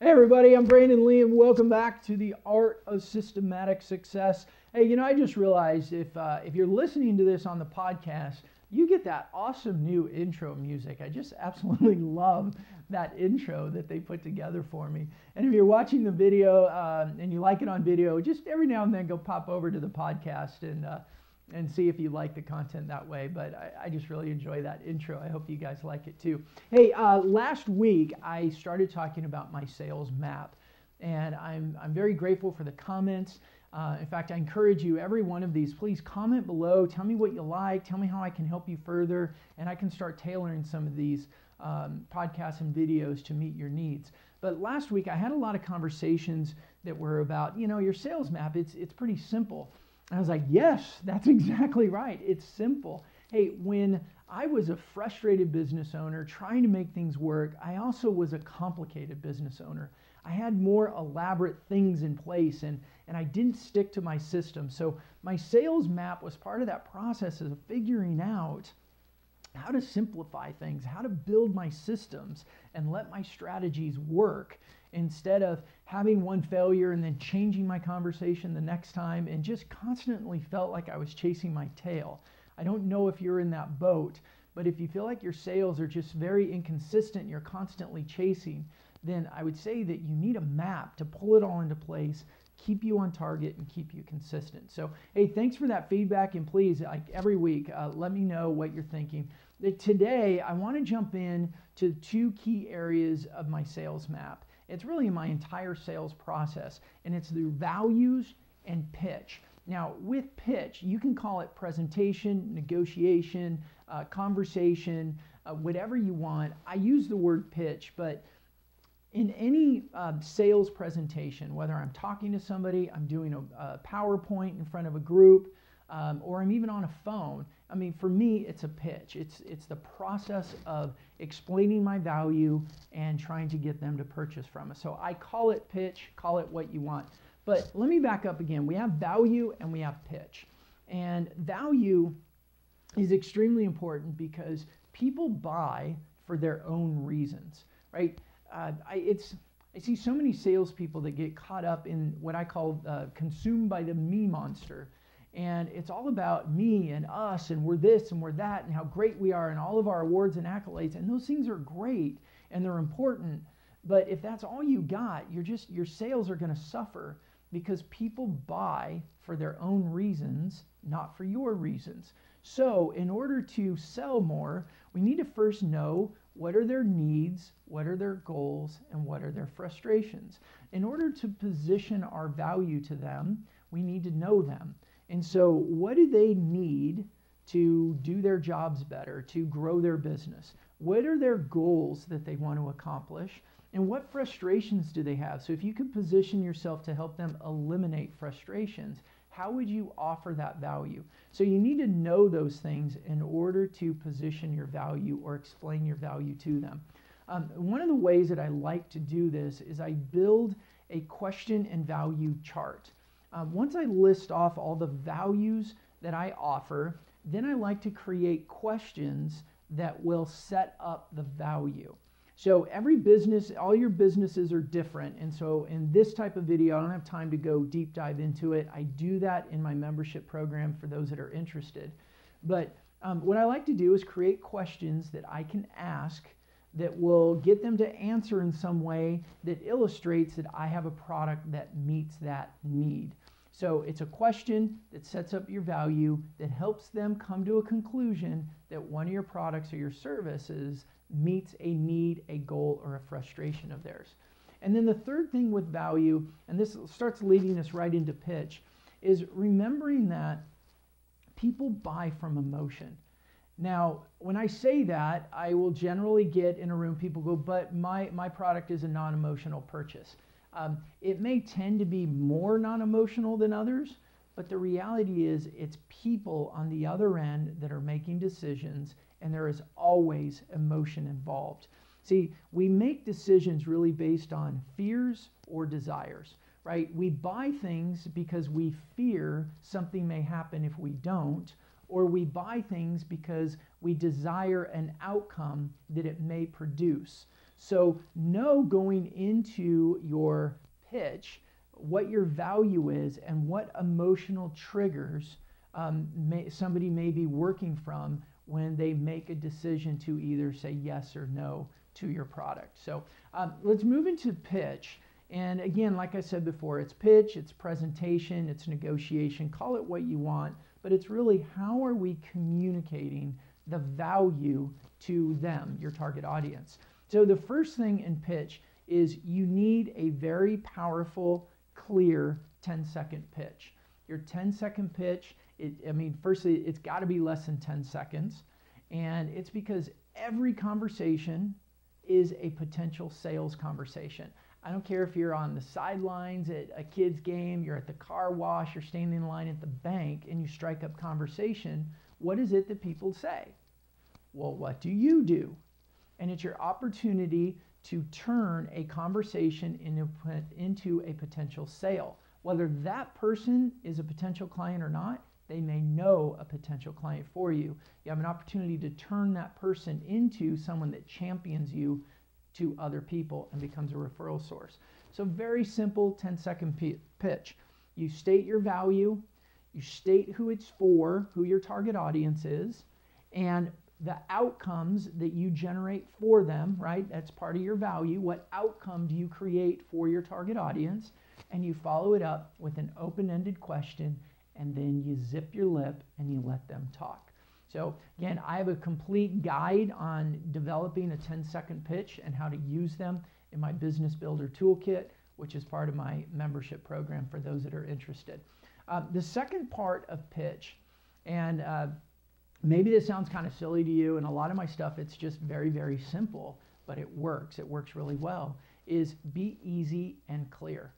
Hey everybody, I'm Brandon Lee and welcome back to the Art of Systematic Success. Hey, I just realized if you're listening to this on the podcast, you get that awesome new intro music. I just absolutely love that intro that they put together for me. And if you're watching the video and you like it on video, just every now and then go pop over to the podcast and see if you like the content that way. But I just really enjoy that intro. I hope you guys like it too. Hey, last week I started talking about my sales map, and I'm very grateful for the comments. In fact, I encourage you, every one of these, please comment below. Tell me what you like. Tell me how I can help you further, and I can start tailoring some of these podcasts and videos to meet your needs. But last week I had a lot of conversations that were about, your sales map. It's pretty simple. I was like, yes, that's exactly right. It's simple. Hey, when I was a frustrated business owner trying to make things work, I also was a complicated business owner. I had more elaborate things in place and I didn't stick to my system. So my sales map was part of that process of figuring out how to simplify things, how to build my systems and let my strategies work, instead of having one failure and then changing my conversation the next time and just constantly felt like I was chasing my tail. I don't know if you're in that boat, but if you feel like your sales are just very inconsistent, you're constantly chasing, then I would say that you need a map to pull it all into place, keep you on target and keep you consistent. So, hey, thanks for that feedback, and please, like every week, let me know what you're thinking. Today, I want to jump in to two key areas of my sales map. It's really my entire sales process, and it's the values and pitch. Now, with pitch, you can call it presentation, negotiation, conversation, whatever you want. I use the word pitch, but in any sales presentation, whether I'm talking to somebody, I'm doing a PowerPoint in front of a group, or I'm even on a phone, I mean, for me, it's a pitch. It's the process of explaining my value and trying to get them to purchase from us. So I call it pitch, call it what you want. But let me back up again. We have value and we have pitch. And value is extremely important because people buy for their own reasons, right? I see so many salespeople that get caught up in what I call consumed by the me monster. And it's all about me and us and we're this and we're that and how great we are and all of our awards and accolades. And those things are great and they're important. But if that's all you got, your sales are going to suffer because people buy for their own reasons, not for your reasons. So in order to sell more, we need to first know what are their needs, what are their goals, and what are their frustrations. In order to position our value to them, we need to know them. And so what do they need to do their jobs better, to grow their business? What are their goals that they want to accomplish? And what frustrations do they have? So if you could position yourself to help them eliminate frustrations, how would you offer that value? So you need to know those things in order to position your value or explain your value to them. One of the ways that I like to do this is I build a question and value chart. Once I list off all the values that I offer, then I like to create questions that will set up the value. So every business, all your businesses are different. And so in this type of video, I don't have time to go deep dive into it. I do that in my membership program for those that are interested. But what I like to do is create questions that I can ask that will get them to answer in some way that illustrates that I have a product that meets that need. So it's a question that sets up your value, that helps them come to a conclusion that one of your products or your services meets a need, a goal, or a frustration of theirs. And then the third thing with value, and this starts leading us right into pitch, is remembering that people buy from emotion. Now, when I say that, I will generally get in a room, people go, but my product is a non-emotional purchase. It may tend to be more non-emotional than others, but the reality is it's people on the other end that are making decisions, and there is always emotion involved. See, we make decisions really based on fears or desires, right? We buy things because we fear something may happen if we don't, or we buy things because we desire an outcome that it may produce. So know going into your pitch what your value is and what emotional triggers somebody may be working from when they make a decision to either say yes or no to your product. So let's move into pitch. And again, like I said before, it's pitch, it's presentation, it's negotiation, call it what you want, but it's really how are we communicating the value to them, your target audience. So the first thing in pitch is you need a very powerful, clear 10-second pitch. Your 10-second pitch, firstly, it's got to be less than 10 seconds. And it's because every conversation is a potential sales conversation. I don't care if you're on the sidelines at a kid's game, you're at the car wash, you're standing in line at the bank, and you strike up conversation. What is it that people say? Well, what do you do? And it's your opportunity to turn a conversation into a potential sale. Whether that person is a potential client or not, they may know a potential client for you. You have an opportunity to turn that person into someone that champions you to other people and becomes a referral source. So very simple 10-second pitch. You state your value, you state who it's for, who your target audience is, and the outcomes that you generate for them, right? That's part of your value. What outcome do you create for your target audience? And you follow it up with an open-ended question, and then you zip your lip and you let them talk. So again, I have a complete guide on developing a 10-second pitch and how to use them in my Business Builder Toolkit, which is part of my membership program for those that are interested. The second part of pitch, and maybe this sounds kind of silly to you, and a lot of my stuff, it's just very, very simple, but it works. It works really well, is be easy and clear.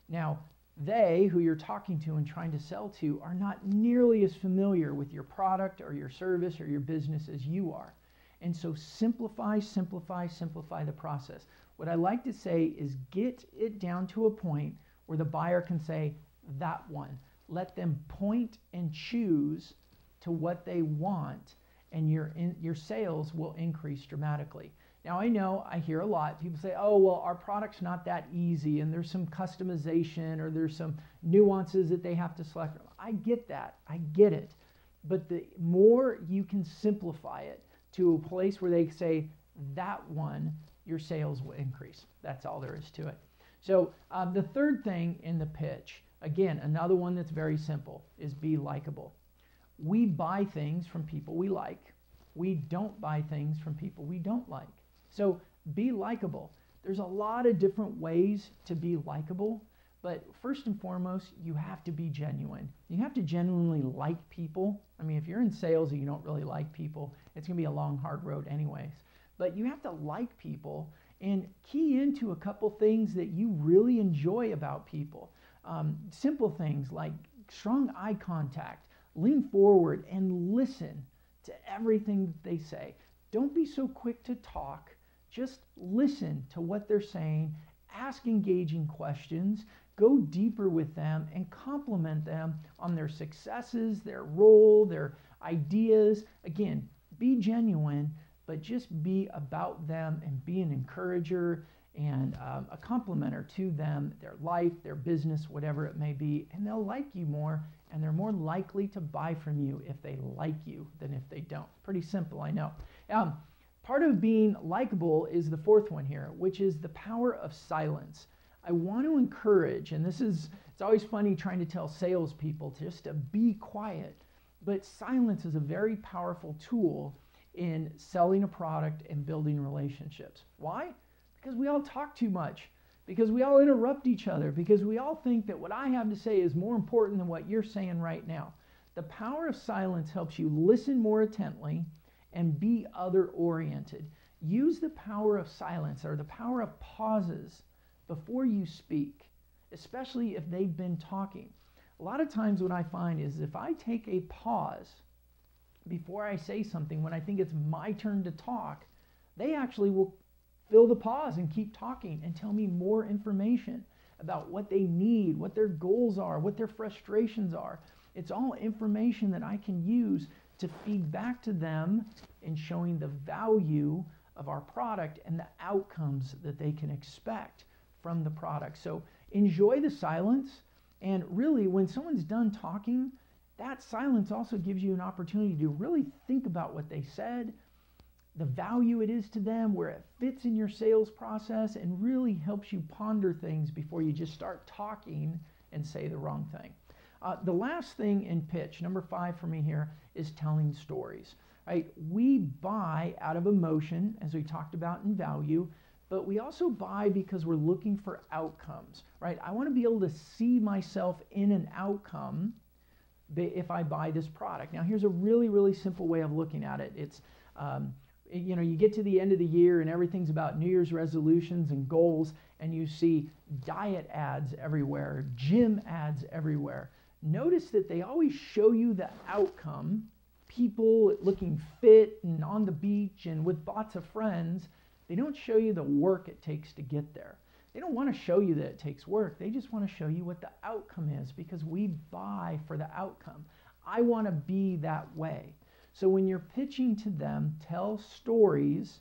Now, they, who you're talking to and trying to sell to, are not nearly as familiar with your product or your service or your business as you are. And so simplify, simplify, simplify the process. What I like to say is get it down to a point where the buyer can say, that one. Let them point and choose to what they want, and your sales will increase dramatically. Now, I know I hear a lot, people say, oh, well, our product's not that easy, and there's some customization, or there's some nuances that they have to select. I get that, I get it. But the more you can simplify it to a place where they say, that one, your sales will increase. That's all there is to it. So the third thing in the pitch, again, another one that's very simple, is be likable. We buy things from people we like. We don't buy things from people we don't like. So be likable. There's a lot of different ways to be likable, but first and foremost, you have to be genuine. You have to genuinely like people. I mean, if you're in sales and you don't really like people, it's going to be a long, hard road anyways. But you have to like people and key into a couple things that you really enjoy about people. Simple things like strong eye contact. Lean forward and listen to everything that they say. Don't be so quick to talk. Just listen to what they're saying. Ask engaging questions. Go deeper with them and compliment them on their successes, their role, their ideas. Again, be genuine, but just be about them and be an encourager and a complimenter to them, their life, their business, whatever it may be, and they'll like you more, and they're more likely to buy from you if they like you than if they don't. Pretty simple, I know. Part of being likable is the fourth one here, which is the power of silence. I want to encourage, and it's always funny trying to tell salespeople just to be quiet, but silence is a very powerful tool in selling a product and building relationships. Why? Because we all talk too much, because we all interrupt each other, because we all think that what I have to say is more important than what you're saying right now. The power of silence helps you listen more intently and be other-oriented. Use the power of silence or the power of pauses before you speak, especially if they've been talking. A lot of times what I find is if I take a pause before I say something, when I think it's my turn to talk, they actually will fill the pause and keep talking and tell me more information about what they need, what their goals are, what their frustrations are. It's all information that I can use to feed back to them in showing the value of our product and the outcomes that they can expect from the product. So enjoy the silence. And really, when someone's done talking, that silence also gives you an opportunity to really think about what they said, the value it is to them, where it fits in your sales process, and really helps you ponder things before you just start talking and say the wrong thing. The last thing in pitch, number 5 for me here, is telling stories. Right? We buy out of emotion, as we talked about in value, but we also buy because we're looking for outcomes. Right? I want to be able to see myself in an outcome if I buy this product. Now, here's a really, really simple way of looking at it. It's you get to the end of the year and everything's about New Year's resolutions and goals, and you see diet ads everywhere, gym ads everywhere. Notice that they always show you the outcome, people looking fit and on the beach and with lots of friends. They don't show you the work it takes to get there. They don't want to show you that it takes work. They just want to show you what the outcome is, because we buy for the outcome. I want to be that way. So when you're pitching to them, tell stories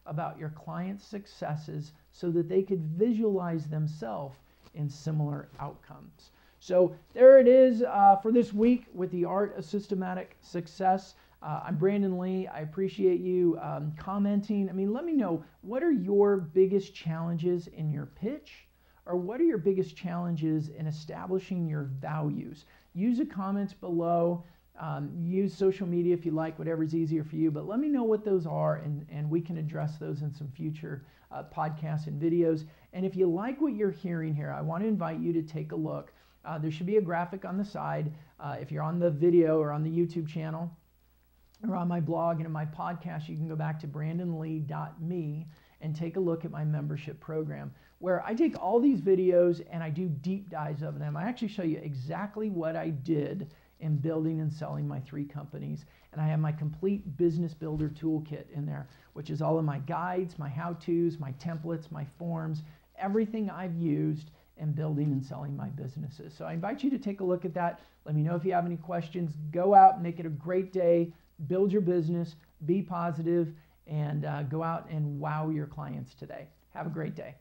about your clients' successes so that they could visualize themselves in similar outcomes. So there it is for this week with the Art of Systematic Success. I'm Brandon Lee. I appreciate you commenting. Let me know, what are your biggest challenges in your pitch? Or what are your biggest challenges in establishing your values? Use the comments below. Use social media if you like, whatever's easier for you. But let me know what those are, and we can address those in some future podcasts and videos. And if you like what you're hearing here, I want to invite you to take a look. There should be a graphic on the side. If you're on the video or on the YouTube channel or on my blog and in my podcast, you can go back to brandonlee.me and take a look at my membership program, where I take all these videos and I do deep dives of them. I actually show you exactly what I did in building and selling my 3 companies. And I have my complete business builder toolkit in there, which is all of my guides, my how-tos, my templates, my forms, everything I've used in building and selling my businesses. So I invite you to take a look at that. Let me know if you have any questions. Go out, make it a great day, build your business, be positive, and go out and wow your clients today. Have a great day.